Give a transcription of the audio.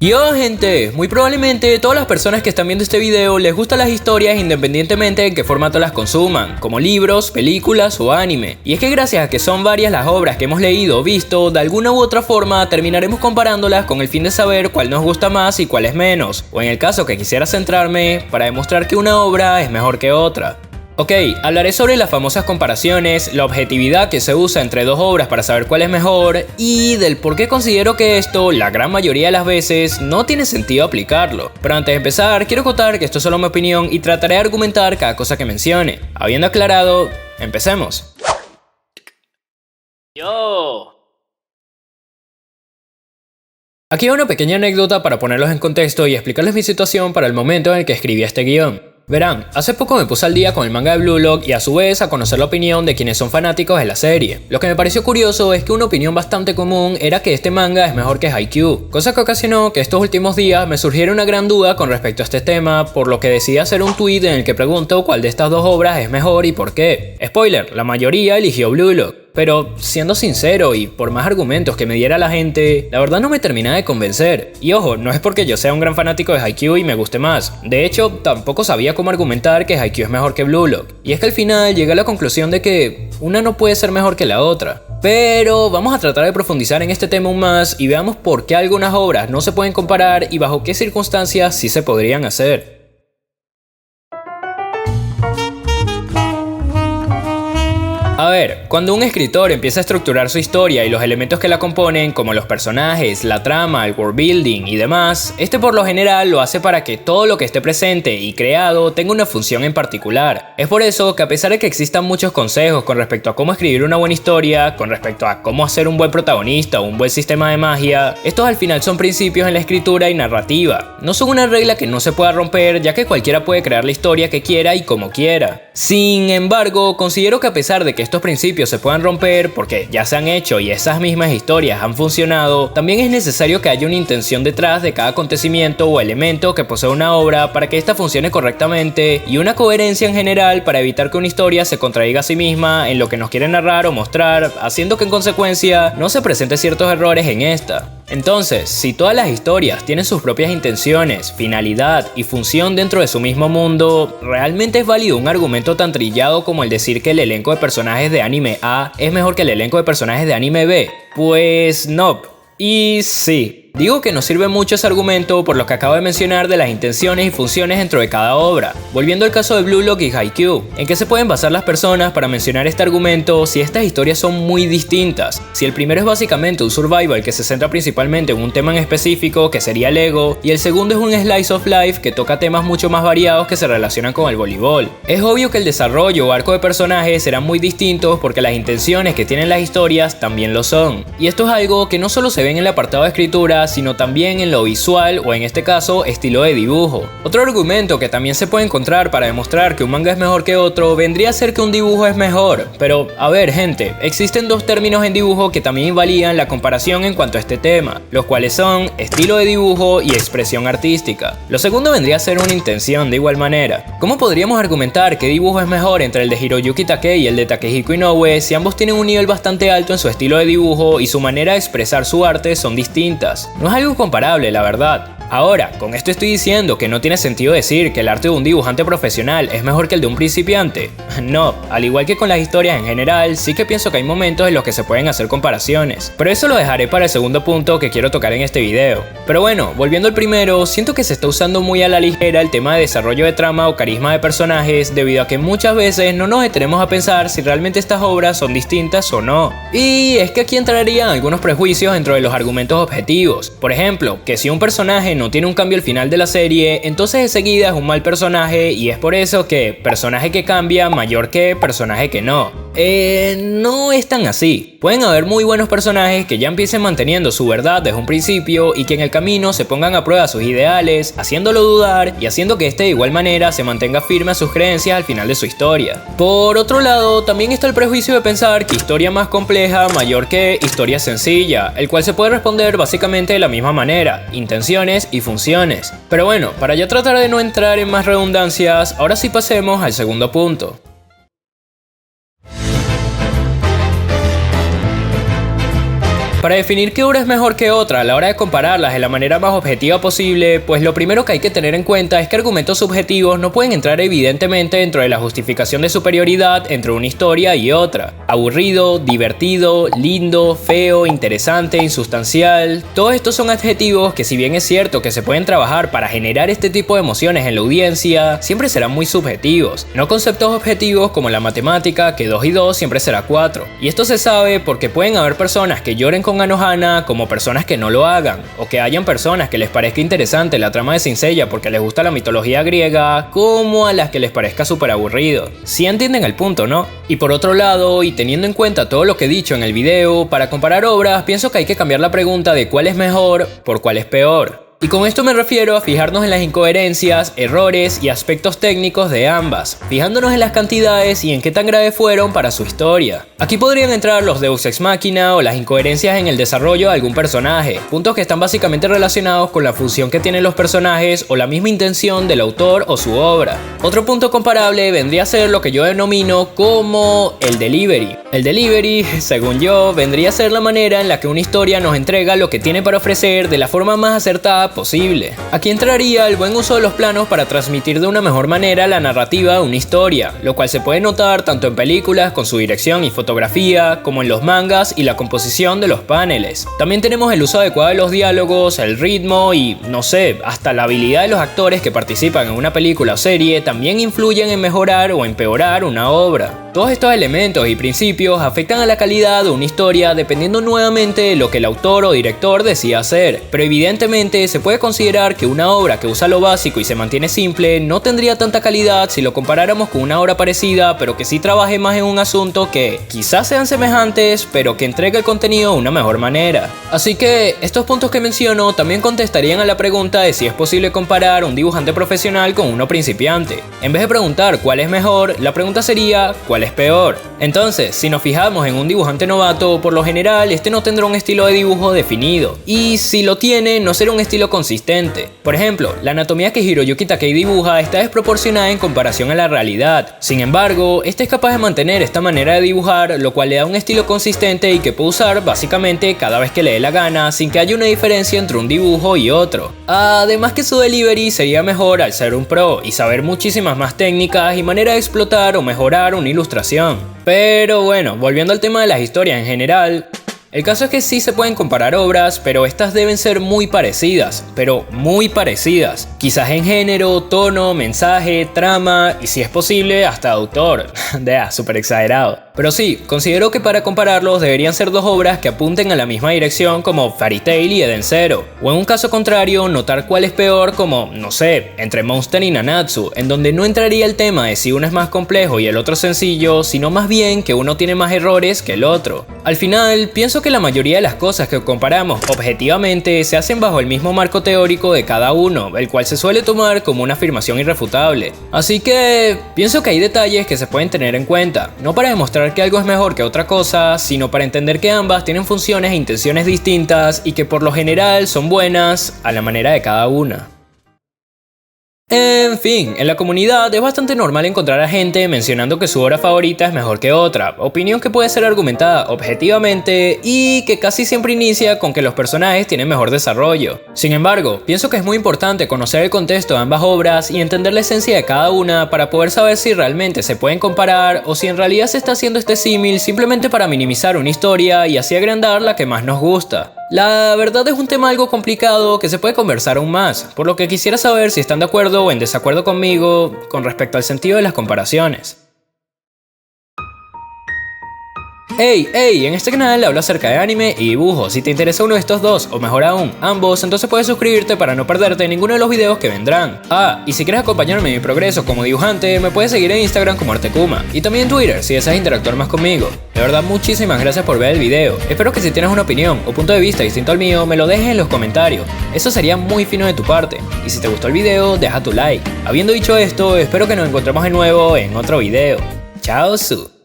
Yo gente, muy probablemente todas las personas que están viendo este video les gustan las historias independientemente en qué formato las consuman, como libros, películas o anime. Y es que gracias a que son varias las obras que hemos leído o visto, de alguna u otra forma terminaremos comparándolas con el fin de saber cuál nos gusta más y cuál es menos, o en el caso que quisiera centrarme, para demostrar que una obra es mejor que otra. Ok, hablaré sobre las famosas comparaciones, la objetividad que se usa entre dos obras para saber cuál es mejor y del por qué considero que esto, la gran mayoría de las veces, no tiene sentido aplicarlo. Pero antes de empezar, quiero contar que esto es solo mi opinión y trataré de argumentar cada cosa que mencione. Habiendo aclarado, empecemos. Aquí hay una pequeña anécdota para ponerlos en contexto y explicarles mi situación para el momento en el que escribí este guión. Verán, hace poco me puse al día con el manga de Blue Lock y a su vez a conocer la opinión de quienes son fanáticos de la serie. Lo que me pareció curioso es que una opinión bastante común era que este manga es mejor que Haikyuu, cosa que ocasionó que estos últimos días me surgiera una gran duda con respecto a este tema, por lo que decidí hacer un tweet en el que pregunto cuál de estas dos obras es mejor y por qué. Spoiler, la mayoría eligió Blue Lock. Pero siendo sincero y por más argumentos que me diera la gente, la verdad no me terminaba de convencer. Y ojo, no es porque yo sea un gran fanático de Haikyuu y me guste más. De hecho, tampoco sabía cómo argumentar que Haikyuu es mejor que Blue Lock. Y es que al final llegué a la conclusión de que una no puede ser mejor que la otra. Pero vamos a tratar de profundizar en este tema aún más y veamos por qué algunas obras no se pueden comparar y bajo qué circunstancias sí se podrían hacer. A ver, cuando un escritor empieza a estructurar su historia y los elementos que la componen, como los personajes, la trama, el world building y demás, este por lo general lo hace para que todo lo que esté presente y creado tenga una función en particular. Es por eso que a pesar de que existan muchos consejos con respecto a cómo escribir una buena historia, con respecto a cómo hacer un buen protagonista o un buen sistema de magia, estos al final son principios en la escritura y narrativa. No son una regla que no se pueda romper, ya que cualquiera puede crear la historia que quiera y como quiera. Sin embargo, considero que a pesar de que estos principios se puedan romper porque ya se han hecho y esas mismas historias han funcionado, también es necesario que haya una intención detrás de cada acontecimiento o elemento que posee una obra para que ésta funcione correctamente y una coherencia en general para evitar que una historia se contradiga a sí misma en lo que nos quiere narrar o mostrar, haciendo que en consecuencia no se presenten ciertos errores en esta. Entonces, si todas las historias tienen sus propias intenciones, finalidad y función dentro de su mismo mundo, ¿realmente es válido un argumento tan trillado como el decir que el elenco de personajes de anime A es mejor que el elenco de personajes de anime B? Pues no. Y sí. Digo que nos sirve mucho ese argumento por lo que acabo de mencionar de las intenciones y funciones dentro de cada obra. Volviendo al caso de Blue Lock y Haikyuu, ¿en qué se pueden basar las personas para mencionar este argumento si estas historias son muy distintas? Si el primero es básicamente un survival que se centra principalmente en un tema en específico, que sería el ego, y el segundo es un slice of life que toca temas mucho más variados que se relacionan con el voleibol. Es obvio que el desarrollo o arco de personajes serán muy distintos porque las intenciones que tienen las historias también lo son. Y esto es algo que no solo se ve en el apartado de escritura, sino también en lo visual o en este caso estilo de dibujo. Otro argumento que también se puede encontrar para demostrar que un manga es mejor que otro vendría a ser que un dibujo es mejor. Pero a ver gente, existen dos términos en dibujo que también invalidan la comparación en cuanto a este tema, los cuales son estilo de dibujo y expresión artística. Lo segundo vendría a ser una intención de igual manera. ¿Cómo podríamos argumentar qué dibujo es mejor entre el de Hiroyuki Takei y el de Takehiko Inoue si ambos tienen un nivel bastante alto en su estilo de dibujo y su manera de expresar su arte son distintas? No es algo comparable, la verdad. Ahora, con esto estoy diciendo que no tiene sentido decir que el arte de un dibujante profesional es mejor que el de un principiante. No, al igual que con las historias en general, sí que pienso que hay momentos en los que se pueden hacer comparaciones. Pero eso lo dejaré para el segundo punto que quiero tocar en este video. Pero bueno, volviendo al primero, siento que se está usando muy a la ligera el tema de desarrollo de trama o carisma de personajes debido a que muchas veces no nos detenemos a pensar si realmente estas obras son distintas o no. Y es que aquí entrarían algunos prejuicios dentro de los argumentos objetivos. Por ejemplo, que si un personaje no tiene un cambio al final de la serie, entonces enseguida es un mal personaje y es por eso que personaje que cambia mayor que personaje que no. No es tan así. Pueden haber muy buenos personajes que ya empiecen manteniendo su verdad desde un principio y que en el camino se pongan a prueba sus ideales, haciéndolo dudar y haciendo que este de igual manera se mantenga firme a sus creencias al final de su historia. Por otro lado, también está el prejuicio de pensar que historia más compleja mayor que historia sencilla, el cual se puede responder básicamente de la misma manera, intenciones y funciones. Pero bueno, para ya tratar de no entrar en más redundancias, ahora sí pasemos al segundo punto. Para definir qué obra es mejor que otra a la hora de compararlas de la manera más objetiva posible, pues lo primero que hay que tener en cuenta es que argumentos subjetivos no pueden entrar evidentemente dentro de la justificación de superioridad entre una historia y otra. Aburrido, divertido, lindo, feo, interesante, insustancial, todos estos son adjetivos que, si bien es cierto que se pueden trabajar para generar este tipo de emociones en la audiencia, siempre serán muy subjetivos, no conceptos objetivos como la matemática, que 2 y 2 siempre será 4. Y esto se sabe porque pueden haber personas que lloren con Anohana como personas que no lo hagan, o que hayan personas que les parezca interesante la trama de Saint Seiya porque les gusta la mitología griega, como a las que les parezca súper aburrido. Si entienden el punto, ¿no? Y por otro lado, y teniendo en cuenta todo lo que he dicho en el video, para comparar obras pienso que hay que cambiar la pregunta de cuál es mejor por cuál es peor. Y con esto me refiero a fijarnos en las incoherencias, errores y aspectos técnicos de ambas, fijándonos en las cantidades y en qué tan graves fueron para su historia. Aquí podrían entrar los Deus Ex Machina o las incoherencias en el desarrollo de algún personaje, puntos que están básicamente relacionados con la función que tienen los personajes o la misma intención del autor o su obra. Otro punto comparable vendría a ser lo que yo denomino como el delivery. El delivery, según yo, vendría a ser la manera en la que una historia nos entrega lo que tiene para ofrecer de la forma más acertada posible. Aquí entraría el buen uso de los planos para transmitir de una mejor manera la narrativa de una historia, lo cual se puede notar tanto en películas con su dirección y fotografía, como en los mangas y la composición de los paneles. También tenemos el uso adecuado de los diálogos, el ritmo y, no sé, hasta la habilidad de los actores que participan en una película o serie también influyen en mejorar o empeorar una obra. Todos estos elementos y principios afectan a la calidad de una historia dependiendo nuevamente de lo que el autor o director decida hacer, pero evidentemente se puede considerar que una obra que usa lo básico y se mantiene simple no tendría tanta calidad si lo comparáramos con una obra parecida, pero que sí trabaje más en un asunto que quizás sean semejantes, pero que entregue el contenido de una mejor manera. Así que estos puntos que menciono también contestarían a la pregunta de si es posible comparar un dibujante profesional con uno principiante. En vez de preguntar cuál es mejor, la pregunta sería ¿cuál es peor? Entonces, si nos fijamos en un dibujante novato, por lo general este no tendrá un estilo de dibujo definido, y si lo tiene, no será un estilo consistente. Por ejemplo, la anatomía que Hiroyuki Takei dibuja está desproporcionada en comparación a la realidad. Sin embargo, este es capaz de mantener esta manera de dibujar, lo cual le da un estilo consistente y que puede usar básicamente cada vez que le dé la gana, sin que haya una diferencia entre un dibujo y otro. Además que su delivery sería mejor al ser un pro y saber muchísimas más técnicas y manera de explotar o mejorar una ilustración. Pero bueno, volviendo al tema de las historias en general, el caso es que sí se pueden comparar obras, pero estas deben ser muy parecidas, pero muy parecidas. Quizás en género, tono, mensaje, trama y si es posible hasta autor. Súper exagerado. Pero sí, considero que para compararlos deberían ser dos obras que apunten a la misma dirección como Fairy Tail y Eden Zero. O en un caso contrario, notar cuál es peor como, no sé, entre Monster y Nanatsu, en donde no entraría el tema de si uno es más complejo y el otro sencillo, sino más bien que uno tiene más errores que el otro. Al final, pienso que la mayoría de las cosas que comparamos objetivamente se hacen bajo el mismo marco teórico de cada uno, el cual se suele tomar como una afirmación irrefutable. Así que pienso que hay detalles que se pueden tener en cuenta, no para demostrar que algo es mejor que otra cosa, sino para entender que ambas tienen funciones e intenciones distintas y que por lo general son buenas a la manera de cada una. En fin, en la comunidad es bastante normal encontrar a gente mencionando que su obra favorita es mejor que otra, opinión que puede ser argumentada objetivamente y que casi siempre inicia con que los personajes tienen mejor desarrollo. Sin embargo, pienso que es muy importante conocer el contexto de ambas obras y entender la esencia de cada una para poder saber si realmente se pueden comparar o si en realidad se está haciendo este símil simplemente para minimizar una historia y así agrandar la que más nos gusta. La verdad es un tema algo complicado que se puede conversar aún más, por lo que quisiera saber si están de acuerdo o en desacuerdo conmigo con respecto al sentido de las comparaciones. Hey, en este canal hablo acerca de anime y dibujo. Si te interesa uno de estos dos, o mejor aún, ambos, entonces puedes suscribirte para no perderte ninguno de los videos que vendrán. Y si quieres acompañarme en mi progreso como dibujante, me puedes seguir en Instagram como Artekuma, y también en Twitter si deseas interactuar más conmigo. De verdad, muchísimas gracias por ver el video. Espero que si tienes una opinión o punto de vista distinto al mío, me lo dejes en los comentarios. Eso sería muy fino de tu parte. Y si te gustó el video, deja tu like. Habiendo dicho esto, espero que nos encontremos de nuevo en otro video. Chao su.